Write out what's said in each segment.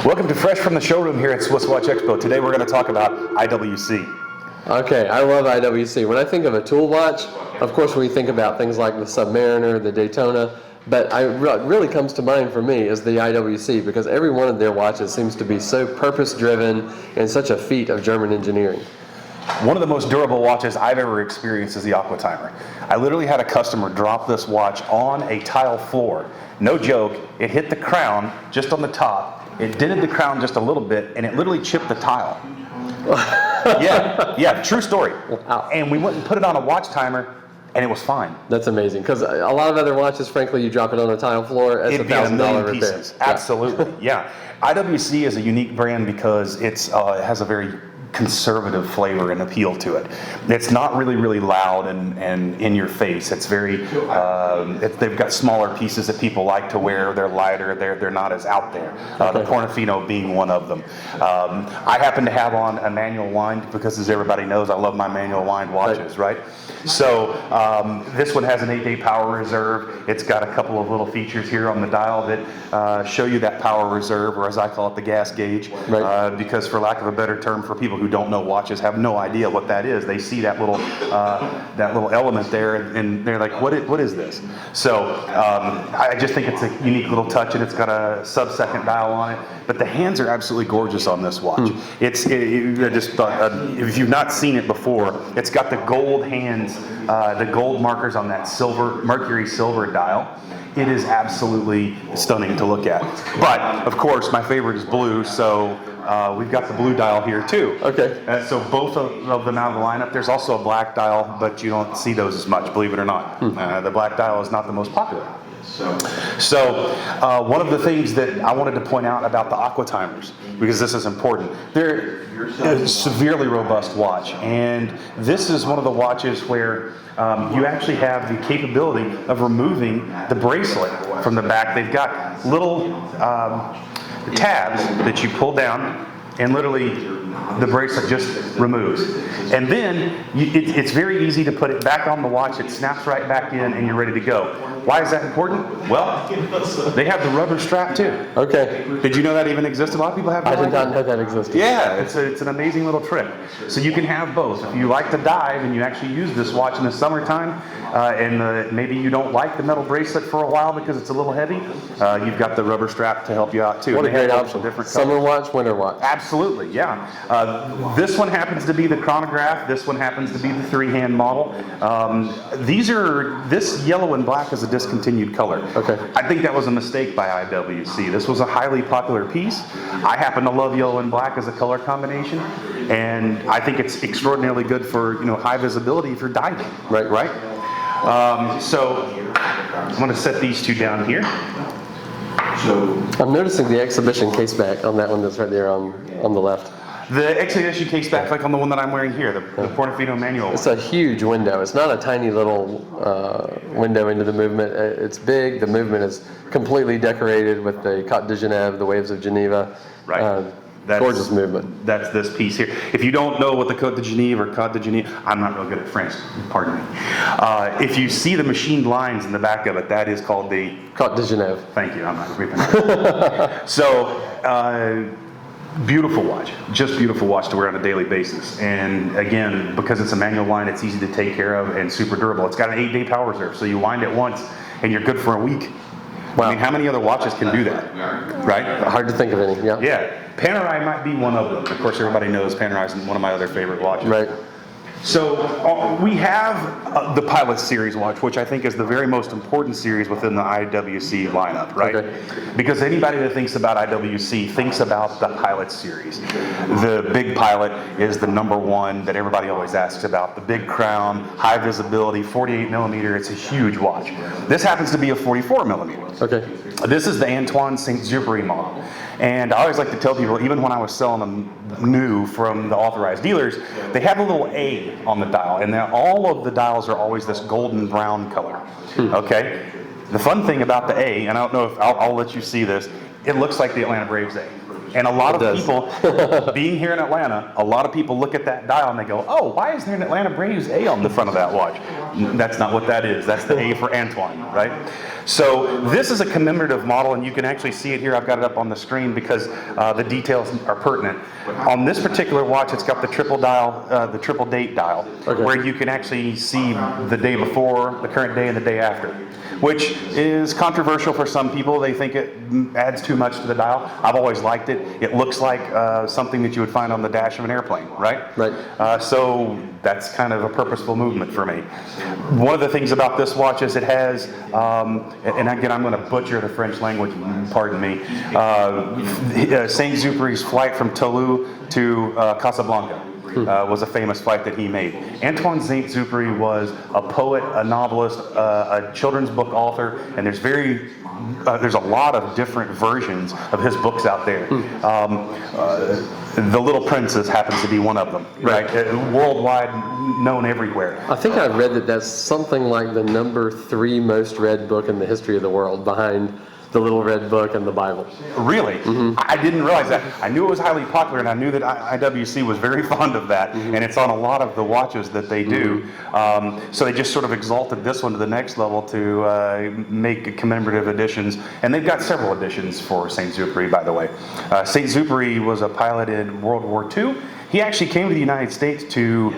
Welcome to Fresh from the Showroom here at SwissWatchExpo. Today we're going to talk about IWC. Okay, I love IWC. When I think of a tool watch, of course we think about things like the Submariner, the Daytona, but what really comes to mind for me is the IWC, because every one of their watches seems to be so purpose-driven and such a feat of German engineering. One of the most durable watches I've ever experienced is the Aquatimer. I literally had a customer drop this watch on a tile floor. No joke, it hit the crown just on the top, it dented the crown just a little bit, and it literally chipped the tile. Yeah, true story. Wow. And we went and put it on a watch timer, and it was fine. That's amazing, because a lot of other watches, frankly, you drop it on a tile floor, it's $1,000 repair. Absolutely, yeah. IWC is a unique brand because it has a very conservative flavor and appeal to it. It's not really loud and in your face. It's very, they've got smaller pieces that people like to wear. They're lighter. They're not as out there. The Portofino being one of them. I happen to have on a manual wind because, as everybody knows, I love my manual wind watches, right? So this one has an 8-day power reserve. It's got a couple of little features here on the dial that show you that power reserve, or as I call it, the gas gauge. Right. Because, for lack of a better term, for people who don't know watches, have no idea what that is. They see that little element there, and they're like, "What is this?" So I just think it's a unique little touch, and it's got a sub-second dial on it. But the hands are absolutely gorgeous on this watch. I just thought, if you've not seen it before, it's got the gold hands, the gold markers on that mercury silver dial. It is absolutely stunning to look at. But of course, my favorite is blue, so we've got the blue dial here too. Okay. So both of them out of the lineup. There's also a black dial, but you don't see those as much, believe it or not. The black dial is not the most popular. So one of the things that I wanted to point out about the Aquatimers, because this is important, they're a severely robust watch, and this is one of the watches where you actually have the capability of removing the bracelet from the back. They've got little tabs that you pull down, and literally the bracelet just removes. And then it's very easy to put it back on the watch. It snaps right back in, and you're ready to go. Why is that important? Well, they have the rubber strap too. Okay. Did you know that even existed? A lot of people have. I did not know that existed. Yeah, it's an amazing little trick. So you can have both. If you like to dive and you actually use this watch in the summertime, and maybe you don't like the metal bracelet for a while because it's a little heavy, you've got the rubber strap to help you out too. What a great option. Different summer watch, winter watch. Absolutely, yeah. This one happens to be the chronograph. This one happens to be the 3-hand model. This yellow and black is a discontinued color. Okay. I think that was a mistake by IWC. This was a highly popular piece. I happen to love yellow and black as a color combination, and I think it's extraordinarily good for high visibility for diving. Right. So I'm going to set these two down here. So I'm noticing the exhibition case back on that one that's right there on the left. The exhibition case back, like on the one that I'm wearing here, the Portofino manual. It's a huge window. It's not a tiny little window into the movement. It's big. The movement is completely decorated with the Côte de Genève, the waves of Geneva. Right. Gorgeous movement. That's this piece here. If you don't know what the Côte de Genève or Côte de Genève, I'm not real good at French, pardon me. If you see the machined lines in the back of it, that is called the Côte de Genève. Thank you. I'm not repronounce. So, beautiful watch. Just beautiful watch to wear on a daily basis. And again, because it's a manual wind, it's easy to take care of and super durable. It's got an 8-day power reserve, so you wind it once and you're good for a week. Wow. I mean, how many other watches can do that, right? Hard to think of any, yeah. Yeah, Panerai might be one of them. Of course, everybody knows Panerai is one of my other favorite watches. Right. So we have the Pilot series watch, which I think is the very most important series within the IWC lineup, right? Okay. Because anybody that thinks about IWC thinks about the Pilot series. The big Pilot is the number one that everybody always asks about. The big crown, high visibility, 48 millimeter. It's a huge watch. This happens to be a 44 millimeter. Okay. This is the Antoine Exupery model. And I always like to tell people, even when I was selling them new from the authorized dealers, they have a little A on the dial, and all of the dials are always this golden brown color. Okay? The fun thing about the A, and I don't know if I'll let you see this, it looks like the Atlanta Braves A. And a lot It of does. people, being here in Atlanta, a lot of people look at that dial and they go, oh, why is there an Atlanta Braves A on the front of that watch? That's not what that is. That's the A for Antoine, right? So this is a commemorative model, and you can actually see it here. I've got it up on the screen because the details are pertinent. On this particular watch, it's got the triple dial, the triple date dial, where you can actually see the day before, the current day, and the day after, which is controversial for some people. They think it adds too much to the dial. I've always liked it. It looks like something that you would find on the dash of an airplane, right? Right. So that's kind of a purposeful movement for me. One of the things about this watch is it has, and again, I'm going to butcher the French language, pardon me, Saint-Exupéry's flight from Toulouse to Casablanca. Was a famous flight that he made. Antoine Saint-Exupéry was a poet, a novelist, a children's book author, and there's a lot of different versions of his books out there. The Little Princess happens to be one of them, right? Worldwide known everywhere. I think I read that that's something like the number 3 most read book in the history of the world, behind the Little Red Book and the Bible. Really? I didn't realize that. I knew it was highly popular, and I knew that IWC was very fond of that, and it's on a lot of the watches that they do. So they just sort of exalted this one to the next level to make commemorative editions, and they've got several editions for Saint-Exupéry, by the way. Saint-Exupéry was a pilot in World War II. He actually came to the United States to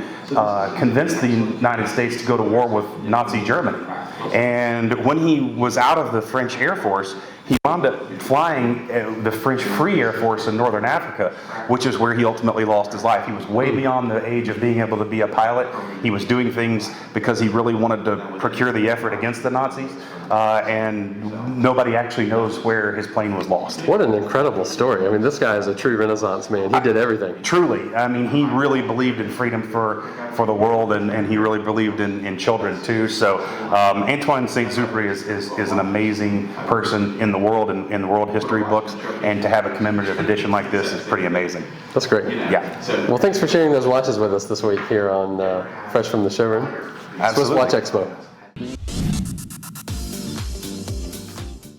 convince the United States to go to war with Nazi Germany. And when he was out of the French Air Force, he wound up flying the French Free Air Force in Northern Africa, which is where he ultimately lost his life. He was way beyond the age of being able to be a pilot. He was doing things because he really wanted to procure the effort against the Nazis, and nobody actually knows where his plane was lost. What an incredible story. I mean, this guy is a true Renaissance man. He did everything. Truly. I mean, he really believed in freedom for the world, and he really believed in children too. So Antoine Saint-Exupéry is an amazing person in the world and in the world history books, and to have a commemorative edition like this is pretty amazing. That's great. Yeah. Well, thanks for sharing those watches with us this week here on Fresh from the Showroom. Absolutely. SwissWatchExpo.